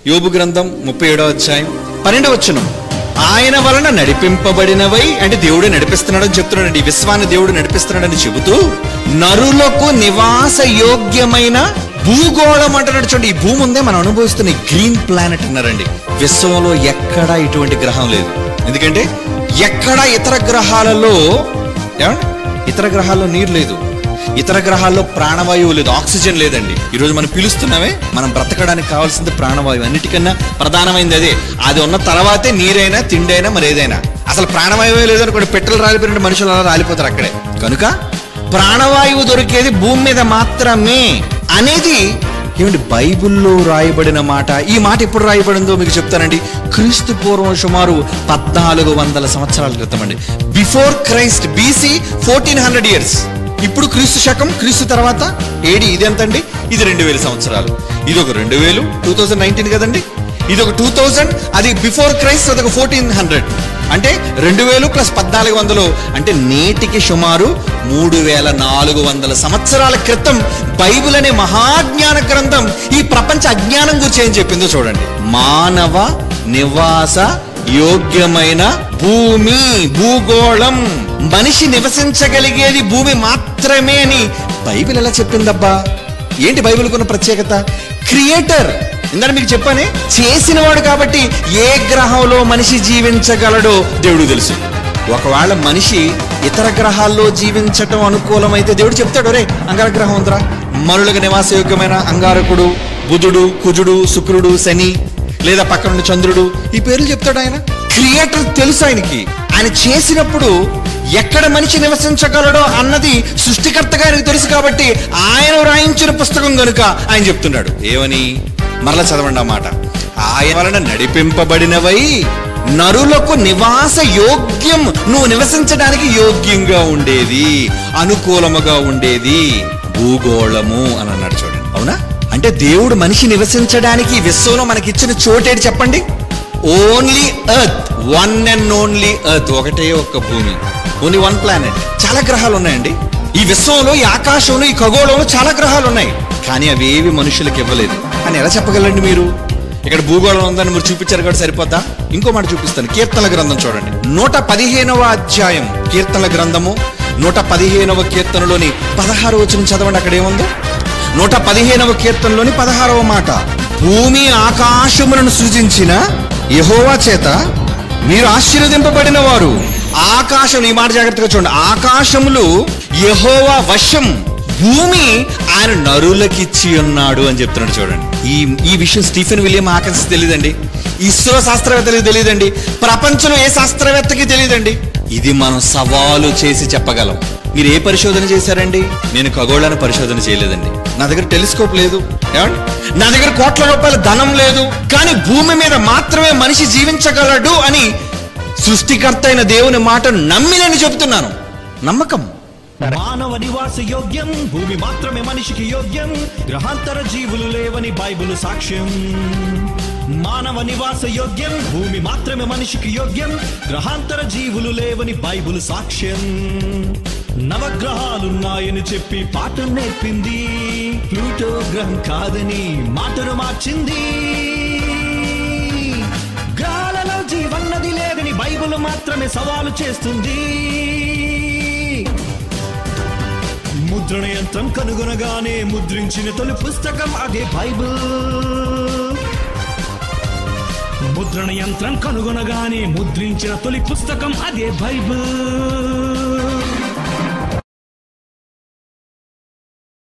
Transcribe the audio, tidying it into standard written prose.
యోబు గ్రంథం 37వ అధ్యాయం 12వ వచనం. ఆయన వలన నడిపింపబడినవై, అంటే దేవుడే నడిపిస్తున్నాడని చెప్తున్నాడండి. ఈ విశ్వాన్ని దేవుడు నడిపిస్తున్నాడని చెబుతూ నరులకు నివాస యోగ్యమైన భూగోళం అంటున్నాడు. చూడండి, ఈ భూమి ఉందే మనం అనుభవిస్తున్న గ్రీన్ ప్లానెట్ అన్నారండి. విశ్వంలో ఎక్కడా ఇటువంటి గ్రహం లేదు. ఎందుకంటే ఎక్కడ ఇతర గ్రహాలలో నీరు లేదు, ఇతర గ్రహాల్లో ప్రాణవాయువు లేదు, ఆక్సిజన్ లేదండి. ఈరోజు మనం పిలుస్తున్నామే, మనం బ్రతకడానికి కావాల్సింది ప్రాణవాయువు. అన్నిటికన్నా ప్రధానమైనది అదే. అది ఉన్న తర్వాతే నీరైనా, తిండైనా, మరి ఏదైనా. అసలు ప్రాణవాయువే లేదనుకోండి, పెట్రోల్ రాలిపోయినట్టు మనుషులు అలా రాలిపోతారు అక్కడే. కనుక ప్రాణవాయువు దొరికేది భూమి మీద మాత్రమే అనేది ఏమిటి బైబిల్లో రాయబడిన మాట. ఈ మాట ఎప్పుడు రాయబడిందో మీకు చెప్తానండి. క్రీస్తు పూర్వం సుమారు 1400 సంవత్సరాల క్రితం అండి. Before Christ, BC 1400 years. ఇప్పుడు క్రీస్తు శకం, క్రీస్తు తర్వాత ఏడి, ఇది ఎంత అండి? ఇది 2000 సంవత్సరాలు. ఇది ఒక 2000, 2019 కదండి. ఇది ఒక 2000, అది బిఫోర్ క్రైస్ట్, అదొక 1400. అంటే 2000 ప్లస్ 1400, అంటే నేటికి సుమారు 3400 సంవత్సరాల క్రితం బైబిల్ అనే మహాజ్ఞాన గ్రంథం ఈ ప్రపంచ అజ్ఞానం గురించి ఏం చెప్పిందో చూడండి. మానవ నివాస యోగ్యమైన భూమి, భూగోళం, మనిషి నివసించగలిగేది భూమి మాత్రమే అని బైబిల్ ఎలా చెప్పిందబ్బా? ఏంటి బైబిల్కున్న ప్రత్యేకత? క్రియేటర్, ఇందాక మీకు చెప్పానే, చేసినవాడు. కాబట్టి ఏ గ్రహంలో మనిషి జీవించగలడో దేవుడు తెలుసు. ఒకవేళ మనిషి ఇతర గ్రహాల్లో జీవించటం అనుకూలమైతే దేవుడు చెప్తాడు, రే అంగారగ్రహం ఉందిరా, మనులకు నివాసయోగ్యమైన అంగారకుడు, బుధుడు, కుజుడు, శుక్రుడు, శని, లేదా పక్కనున్న చంద్రుడు, ఈ పేర్లు చెప్తాడు ఆయన. క్రియేటర్ తెలుసు ఆయనకి. ఆయన చేసినప్పుడు ఎక్కడ మనిషి నివసించగలడో అన్నది సృష్టికర్తగా ఆయనకు తెలుసు. కాబట్టి ఆయన రాయించిన పుస్తకం కనుక ఆయన చెప్తున్నాడు ఏమని? మరలా చదవండి ఆ మాట. ఆయన వలన నడిపింపబడినవై నరులకు నివాస యోగ్యం, నువ్వు నివసించడానికి యోగ్యంగా ఉండేది, అనుకూలముగా ఉండేది భూగోళము అని అన్నాడు. చూడండి, అవునా? అంటే దేవుడు మనిషి నివసించడానికి విశ్వంలో మనకిచ్చిన చోటేటి చెప్పండి? Only earth, one and only earth, ఒకటే ఒక్క భూమి, ఓన్లీ వన్ ప్లానెట్. చాలా గ్రహాలు ఉన్నాయండి ఈ విశ్వంలో, ఈ ఆకాశంలో, ఈ ఖగోళంలో చాలా గ్రహాలు ఉన్నాయి. కానీ అవేవి మనుషులకు ఇవ్వలేదు అని ఎలా చెప్పగలండి మీరు? ఇక్కడ భూగోళం ఉందని మీరు చూపించారు కాబట్టి సరిపోతా? ఇంకో మాట చూపిస్తాను. కీర్తనల గ్రంథం చూడండి, 115వ అధ్యాయం. కీర్తనల గ్రంథము 115వ కీర్తనలోని 16వ వచనం చదవండి. అక్కడ ఏముందో? 115వ కీర్తనలోని 16వ మాట. భూమి ఆకాశములను సృజించిన యెహోవా చేత మీరు ఆశీర్వదింపబడిన వారు. ఆకాశం, ఈ మాట జాగ్రత్తగా చూడండి, ఆకాశములు యెహోవా వశం, భూమి ఆయన నరులకిచ్చి ఉన్నాడు అని చెప్తున్నాడు. చూడండి, ఈ విషయం స్టీఫెన్ విలియం ఆకర్స్ తెలియదండి, ఇస్రో శాస్త్రవేత్తలకి తెలియదండి, ప్రపంచంలో ఏ శాస్త్రవేత్తకి తెలియదండి. ఇది మనం సవాలు చేసి చెప్పగలం. మీరు ఏ పరిశోధన చేశారండి? నేను ఖగోళాన్ని పరిశోధన చేయలేదండి. నా దగ్గర టెలిస్కోప్ లేదు, నా దగ్గర కోట్ల రూపాయల ధనం లేదు. కానీ భూమి మీద మాత్రమే మనిషి జీవించగలడు అని సృష్టికర్త అయిన దేవుని మాటను నమ్మినని చెబుతున్నాను. నమ్మకం. మానవ నివాస యోగ్యం, భూమి మాత్రమే మనిషికి యోగ్యం, గ్రహాంతర జీవులు లేవని బైబిల్ సాక్ష్యం. మానవ నివాస యోగ్యం, భూమి మాత్రమే మనిషికి యోగ్యం, గ్రహాంతర జీవులు లేవని బైబిల్ సాక్ష్యం. నవగ్రహాలున్నాయని చెప్పి పాఠం నేర్పింది, ప్లూటో గ్రహం కాదని మాటను మార్చింది. గ్రహాలలో జీవన్నది లేదని బైబిల్ మాత్రమే సవాలు చేస్తుంది. ముద్రణ యంత్రం కనుగొనగానే ముద్రించిన తొలి పుస్తకం అదే బైబిల్. ముద్రణ యంత్రం కనుగొనగానే ముద్రించిన తొలి పుస్తకం అదే బైబిల్.